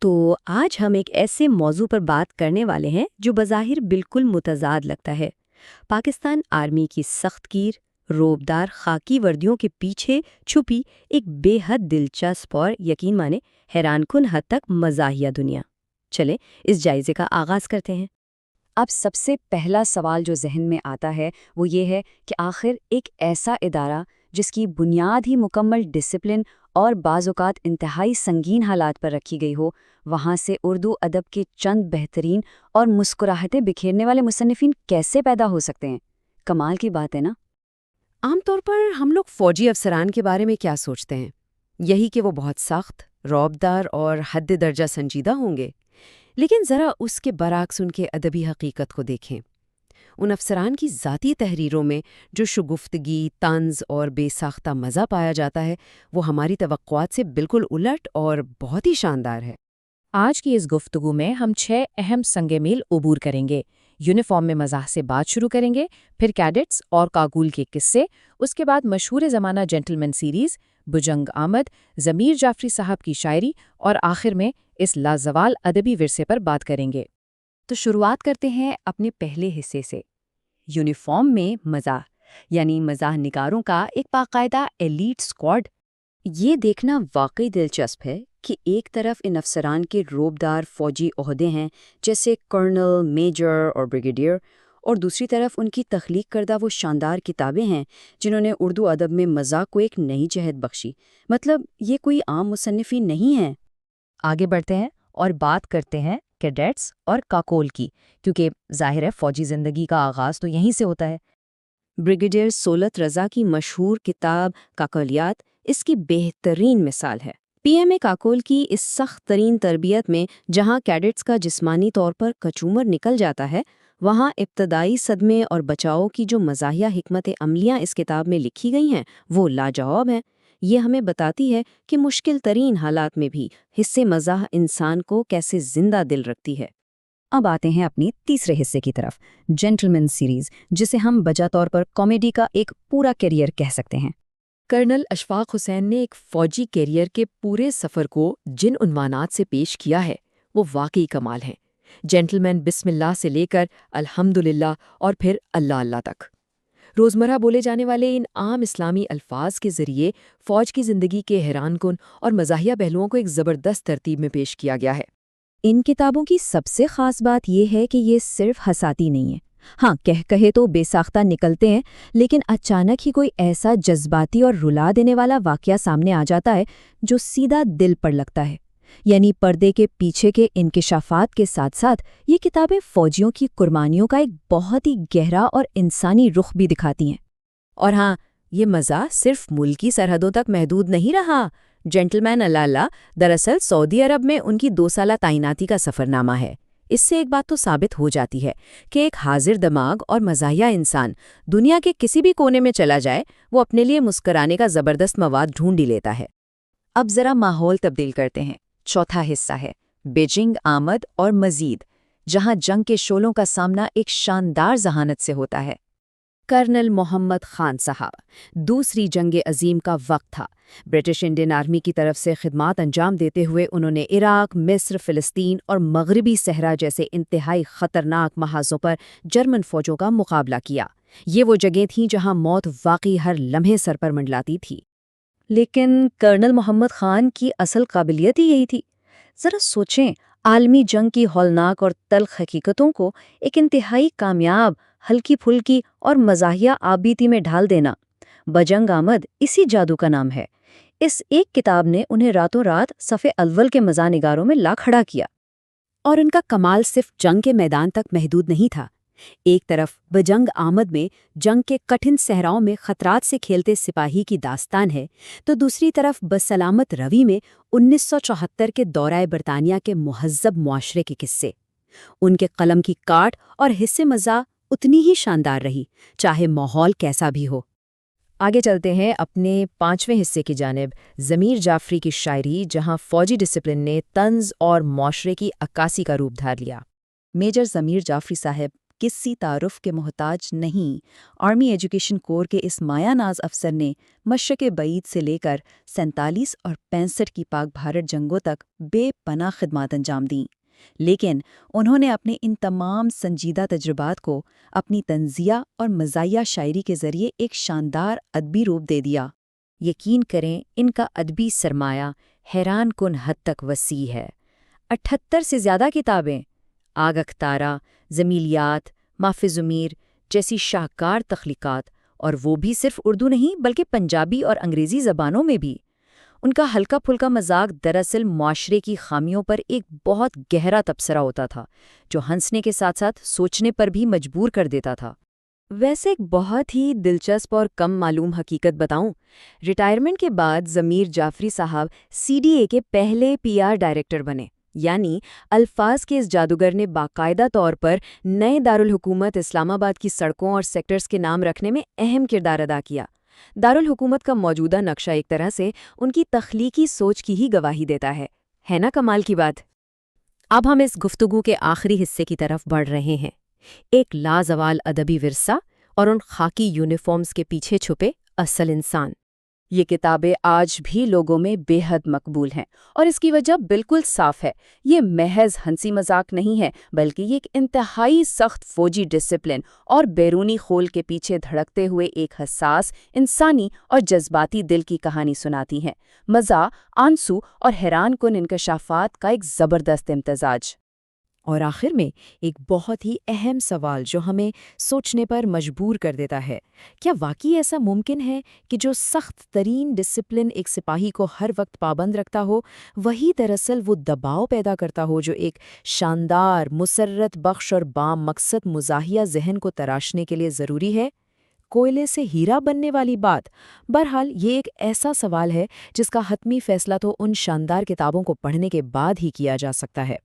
تو آج ہم ایک ایسے موضوع پر بات کرنے والے ہیں جو بظاہر بالکل متضاد لگتا ہے۔ پاکستان آرمی کی سخت کیر، روبدار خاکی وردیوں کے پیچھے چھپی ایک بے حد دلچسپ اور یقین مانے حیران کن حد تک مزاحیہ دنیا۔ چلیں اس جائزے کا آغاز کرتے ہیں۔ اب سب سے پہلا سوال جو ذہن میں آتا ہے وہ یہ ہے کہ آخر ایک ایسا ادارہ جس کی بنیاد ہی مکمل ڈسپلن اور بعض اوقات انتہائی سنگین حالات پر رکھی گئی ہو، وہاں سے اردو ادب کے چند بہترین اور مسکراہٹیں بکھیرنے والے مصنفین کیسے پیدا ہو سکتے ہیں؟ کمال کی بات ہے نا؟ عام طور پر ہم لوگ فوجی افسران کے بارے میں کیا سوچتے ہیں؟ یہی کہ وہ بہت سخت، رعبدار اور حد درجہ سنجیدہ ہوں گے۔ لیکن ذرا اس کے برعکس ان کے ادبی حقیقت کو دیکھیں۔ ان افسران کی ذاتی تحریروں میں جو شگفتگی، طنز اور بے ساختہ مزہ پایا جاتا ہے وہ ہماری توقعات سے بالکل الٹ اور بہت ہی شاندار ہے۔ آج کی اس گفتگو میں ہم 6 اہم سنگ میل عبور کریں گے۔ یونیفارم میں مزاح سے بات شروع کریں گے، پھر کیڈٹس اور کاکول کے قصے، اس کے بعد مشہور زمانہ جنٹلمین سیریز، بجنگ آمد، ضمیر جعفری صاحب کی شاعری، اور آخر میں اس لازوال ادبی ورثے پر بات کریں گے۔ تو شروعات کرتے ہیں اپنے پہلے حصے سے، یونیفارم میں مزاح، یعنی مزاح نگاروں کا ایک باقاعدہ ایلیٹ اسکواڈ۔ یہ دیکھنا واقعی دلچسپ ہے کہ ایک طرف ان افسران کے روبدار فوجی عہدے ہیں جیسے کرنل، میجر اور بریگیڈیئر، اور دوسری طرف ان کی تخلیق کردہ وہ شاندار کتابیں ہیں جنہوں نے اردو ادب میں مزاح کو ایک نئی جہت بخشی۔ مطلب یہ کوئی عام مصنفین نہیں ہیں۔ آگے بڑھتے ہیں اور بات کرتے ہیں کیڈٹس اور کاکول کی، کیونکہ ظاہر ہے فوجی زندگی کا آغاز تو یہیں سے ہوتا ہے۔ بریگیڈیئر سولت رضا کی مشہور کتاب کاکولیات اس کی بہترین مثال ہے۔ پی ایم اے کاکول کی اس سخت ترین تربیت میں جہاں کیڈٹس کا جسمانی طور پر کچومر نکل جاتا ہے، وہاں ابتدائی صدمے اور بچاؤ کی جو مزاحیہ حکمت عملیاں اس کتاب میں لکھی گئی ہیں وہ لاجواب ہیں۔ یہ ہمیں بتاتی ہے کہ مشکل ترین حالات میں بھی حصے مزاح انسان کو کیسے زندہ دل رکھتی ہے۔ اب آتے ہیں اپنی تیسرے حصے کی طرف، جنٹلمین سیریز، جسے ہم بجا طور پر کامیڈی کا ایک پورا کیریئر کہہ سکتے ہیں۔ کرنل اشفاق حسین نے ایک فوجی کیریئر کے پورے سفر کو جن عنوانات سے پیش کیا ہے وہ واقعی کمال ہیں۔ جنٹلمین بسم اللہ سے لے کر الحمدللہ اور پھر اللہ اللہ تک۔ روزمرہ بولے جانے والے ان عام اسلامی الفاظ کے ذریعے فوج کی زندگی کے حیران کن اور مزاحیہ پہلوؤں کو ایک زبردست ترتیب میں پیش کیا گیا ہے۔ ان کتابوں کی سب سے خاص بات یہ ہے کہ یہ صرف ہساتی نہیں ہے۔ ہاں، کہے تو بے ساختہ نکلتے ہیں، لیکن اچانک ہی کوئی ایسا جذباتی اور رلا دینے والا واقعہ سامنے آ جاتا ہے جو سیدھا دل پر لگتا ہے۔ یعنی پردے کے پیچھے کے انکشافات کے ساتھ ساتھ یہ کتابیں فوجیوں کی قربانیوں کا ایک بہت ہی گہرا اور انسانی رخ بھی دکھاتی ہیں۔ اور ہاں، یہ مزاح صرف ملکی سرحدوں تک محدود نہیں رہا۔ جنٹلمین اللہ اللہ دراصل سعودی عرب میں ان کی 2 سالہ تعیناتی کا سفر نامہ ہے۔ اس سے ایک بات تو ثابت ہو جاتی ہے کہ ایک حاضر دماغ اور مزاحیہ انسان دنیا کے کسی بھی کونے میں چلا جائے وہ اپنے لیے مسکرانے کا زبردست مواد ڈھونڈ ہی لیتا ہے۔ اب ذرا ماحول تبدیل کرتے ہیں۔ چوتھا حصہ ہے بیجنگ آمد اور مزید، جہاں جنگ کے شعلوں کا سامنا ایک شاندار ذہانت سے ہوتا ہے۔ کرنل محمد خان صاحب، دوسری جنگ عظیم کا وقت تھا۔ برٹش انڈین آرمی کی طرف سے خدمات انجام دیتے ہوئے انہوں نے عراق، مصر، فلسطین اور مغربی صحرا جیسے انتہائی خطرناک محاذوں پر جرمن فوجوں کا مقابلہ کیا۔ یہ وہ جگہیں تھیں جہاں موت واقعی ہر لمحے سر پر منڈلاتی تھی۔ لیکن کرنل محمد خان کی اصل قابلیت ہی یہی تھی۔ ذرا سوچیں، عالمی جنگ کی ہولناک اور تلخ حقیقتوں کو ایک انتہائی کامیاب، ہلکی پھلکی اور مزاحیہ آبیتی میں ڈھال دینا۔ بجنگ آمد اسی جادو کا نام ہے۔ اس ایک کتاب نے انہیں راتوں رات صف اول کے مزاح نگاروں میں لا کھڑا کیا۔ اور ان کا کمال صرف جنگ کے میدان تک محدود نہیں تھا۔ ایک طرف بجنگ آمد میں جنگ کے کٹھن صحراؤں میں خطرات سے کھیلتے سپاہی کی داستان ہے، تو دوسری طرف بسلامت روی میں 1974 کے دورہ برطانیہ کے مہذب معاشرے کے قصے۔ ان کے قلم کی کاٹ اور حصے مزاح اتنی ہی شاندار رہی، چاہے ماحول کیسا بھی ہو۔ آگے چلتے ہیں اپنے 5ویں حصے کی جانب، ضمیر جعفری کی شاعری، جہاں فوجی ڈسپلن نے طنز اور معاشرے کی عکاسی کا روپ دھار لیا۔ میجر ضمیر جعفری صاحب کسی تعارف کے محتاج نہیں۔ آرمی ایجوکیشن کور کے اس مایا ناز افسر نے مشرق بعید سے لے کر 47 اور 65 کی پاک بھارت جنگوں تک بے پناہ خدمات انجام دیں، لیکن انہوں نے اپنے ان تمام سنجیدہ تجربات کو اپنی طنزیہ اور مزاحیہ شاعری کے ذریعے ایک شاندار ادبی روپ دے دیا۔ یقین کریں ان کا ادبی سرمایہ حیران کن حد تک وسیع ہے۔ 78 سے زیادہ کتابیں، آگ اختارہ، زمیلیات، ماف ضمیر جیسی شاہکار تخلیقات، اور وہ بھی صرف اردو نہیں بلکہ پنجابی اور انگریزی زبانوں میں بھی۔ ان کا ہلکا پھلکا مذاق دراصل معاشرے کی خامیوں پر ایک بہت گہرا تبصرہ ہوتا تھا، جو ہنسنے کے ساتھ ساتھ سوچنے پر بھی مجبور کر دیتا تھا۔ ویسے ایک بہت ہی دلچسپ اور کم معلوم حقیقت بتاؤں، ریٹائرمنٹ کے بعد ضمیر جعفری صاحب CDA کے پہلے PR ڈائریکٹر بنے، یعنی الفاظ کے اس جادوگر نے باقاعدہ طور پر نئے دارالحکومت اسلام آباد کی سڑکوں اور سیکٹرز کے نام رکھنے میں اہم کردار ادا کیا۔ دارالحکومت کا موجودہ نقشہ ایک طرح سے ان کی تخلیقی سوچ کی ہی گواہی دیتا ہے نا کمال کی بات؟ اب ہم اس گفتگو کے آخری حصے کی طرف بڑھ رہے ہیں، ایک لازوال ادبی ورثہ اور ان خاکی یونیفارمز کے پیچھے چھپے اصل انسان۔ یہ کتابیں آج بھی لوگوں میں بے حد مقبول ہیں، اور اس کی وجہ بالکل صاف ہے۔ یہ محض ہنسی مذاق نہیں ہے، بلکہ یہ ایک انتہائی سخت فوجی ڈسپلن اور بیرونی خول کے پیچھے دھڑکتے ہوئے ایک حساس، انسانی اور جذباتی دل کی کہانی سناتی ہیں۔ مزاح، آنسو اور حیران کن انکشافات کا ایک زبردست امتزاج۔ اور آخر میں ایک بہت ہی اہم سوال جو ہمیں سوچنے پر مجبور کر دیتا ہے، کیا واقعی ایسا ممکن ہے کہ جو سخت ترین ڈسپلن ایک سپاہی کو ہر وقت پابند رکھتا ہو، وہی دراصل وہ دباؤ پیدا کرتا ہو جو ایک شاندار، مسرت بخش اور بام مقصد مزاحیہ ذہن کو تراشنے کے لیے ضروری ہے؟ کوئلے سے ہیرا بننے والی بات؟ بہرحال یہ ایک ایسا سوال ہے جس کا حتمی فیصلہ تو ان شاندار کتابوں کو پڑھنے کے بعد ہی کیا جا سکتا ہے۔